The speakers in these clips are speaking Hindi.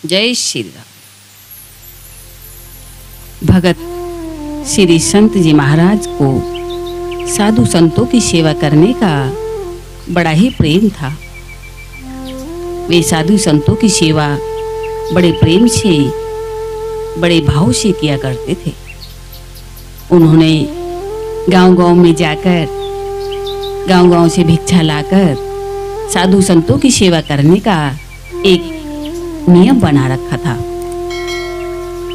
जय श्री राम। भगत श्री संत जी महाराज को साधु संतों की सेवा करने का बड़ा ही प्रेम था। वे साधु संतों की सेवा बड़े प्रेम से, बड़े भाव से किया करते थे। उन्होंने गांव-गांव में जाकर, गांव-गांव से भिक्षा लाकर साधु संतों की सेवा करने का एक नियम बना रखा था।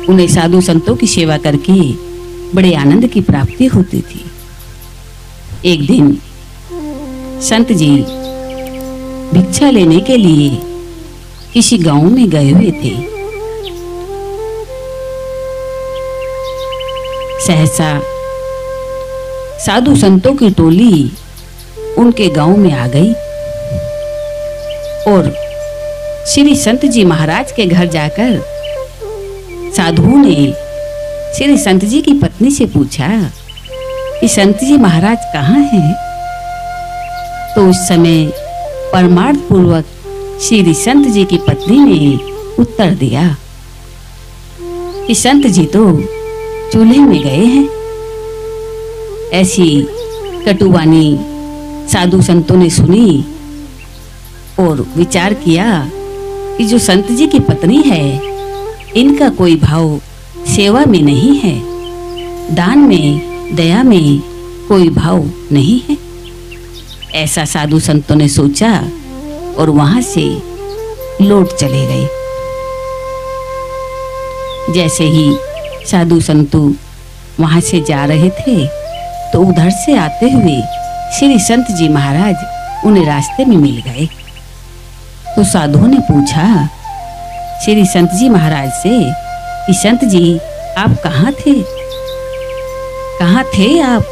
उन्हें साधु संतों की सेवा करके बड़े आनंद की प्राप्ति होती थी। एक दिन संत जी भिक्षा लेने के लिए किसी गांव में गए हुए थे। सहसा साधु संतों की टोली उनके गांव में आ गई और श्री संत जी महाराज के घर जाकर साधुओं ने श्री संत जी की पत्नी से पूछा कि संत जी महाराज कहाँ हैं? तो उस समय परमार्थ पूर्वक श्री संत जी की पत्नी ने उत्तर दिया कि संत जी तो चूल्हे में गए हैं। ऐसी कटुवाणी साधु संतों ने सुनी और विचार किया कि जो संत जी की पत्नी है, इनका कोई भाव सेवा में नहीं है, दान में, दया में कोई भाव नहीं है। ऐसा साधु संतों ने सोचा और वहां से लौट चले गए। जैसे ही साधु संतु वहां से जा रहे थे तो उधर से आते हुए श्री संत जी महाराज उन्हें रास्ते में मिल गए। तो साधुओं ने पूछा श्री संत जी महाराज से कि संत जी आप कहाँ थे? कहाँ थे आप?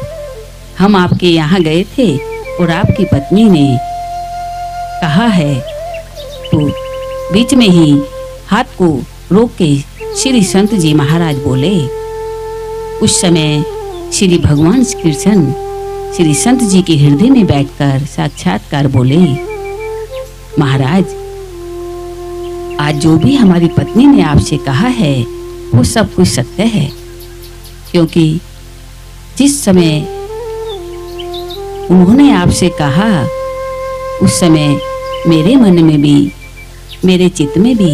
हम आपके यहाँ गए थे और आपकी पत्नी ने कहा है। तो बीच में ही हाथ को रोक के श्री संत जी महाराज बोले। उस समय श्री भगवान कृष्ण श्री संत जी के हृदय में बैठकर साक्षात्कार बोले, महाराज आज जो भी हमारी पत्नी ने आपसे कहा है वो सब कुछ सत्य है, क्योंकि जिस समय उन्होंने आपसे कहा उस समय मेरे मन में भी, मेरे चित्त में भी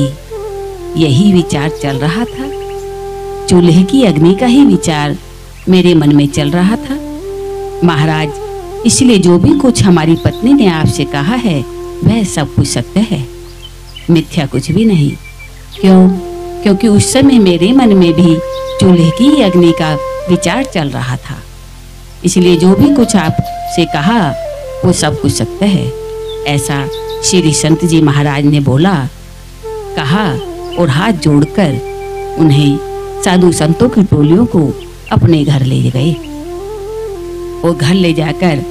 यही विचार चल रहा था। चूल्हे की अग्नि का ही विचार मेरे मन में चल रहा था। महाराज, इसलिए जो भी कुछ हमारी पत्नी ने आपसे कहा है वह सब कुछ सत्य है, मिथ्या कुछ भी नहीं। क्यों? क्योंकि उस समय मेरे मन में भी चूल्हे की ही अग्नि का विचार चल रहा था। इसलिए जो भी कुछ आपसे कहा वो सब कुछ सत्य है। ऐसा श्री संत जी महाराज ने बोला, कहा और हाथ जोड़कर उन्हें साधु संतों की टोलियों को अपने घर ले गए। वो घर ले जाकर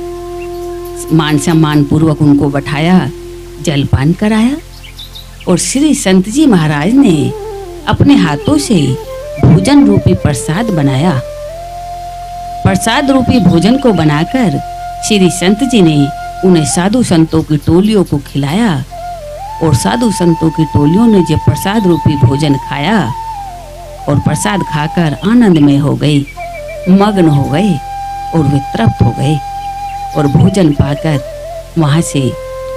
मान सम्मान पूर्वक उनको बैठाया, जलपान कराया और श्री संत जी महाराज ने अपने हाथों से भोजन रूपी प्रसाद बनाया। प्रसाद रूपी भोजन को बनाकर श्री संत जी ने उन्हें साधु संतों की टोलियों को खिलाया और साधु संतों की टोलियों ने जब प्रसाद रूपी भोजन खाया और प्रसाद खाकर आनंदमय हो गई, मग्न हो गए और वे तृप्त हो गए और भोजन पाकर वहां से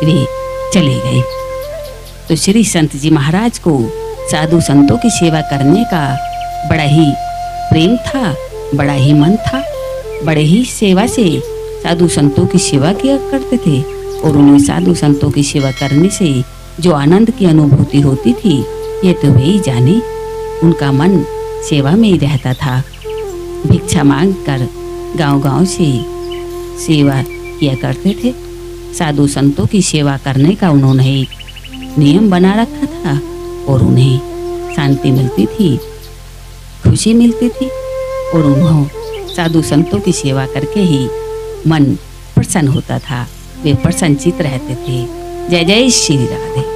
वे चले गए। तो श्री संत जी महाराज को साधु संतों की सेवा करने का बड़ा ही प्रेम था, बड़ा ही मन था। बड़े ही सेवा से साधु संतों की सेवा किया करते थे और उन्हें साधु संतों की सेवा करने से जो आनंद की अनुभूति होती थी ये तो वे ही जाने। उनका मन सेवा में ही रहता था। भिक्षा मांग कर गांव-गांव से सेवा किया करते थे। साधु संतों की सेवा करने का उन्होंने एक नियम बना रखा था और उन्हें शांति मिलती थी, खुशी मिलती थी और उन्होंने साधु संतों की सेवा करके ही मन प्रसन्न होता था। वे प्रसन्नचित्त रहते थे। जय जय श्री राधे।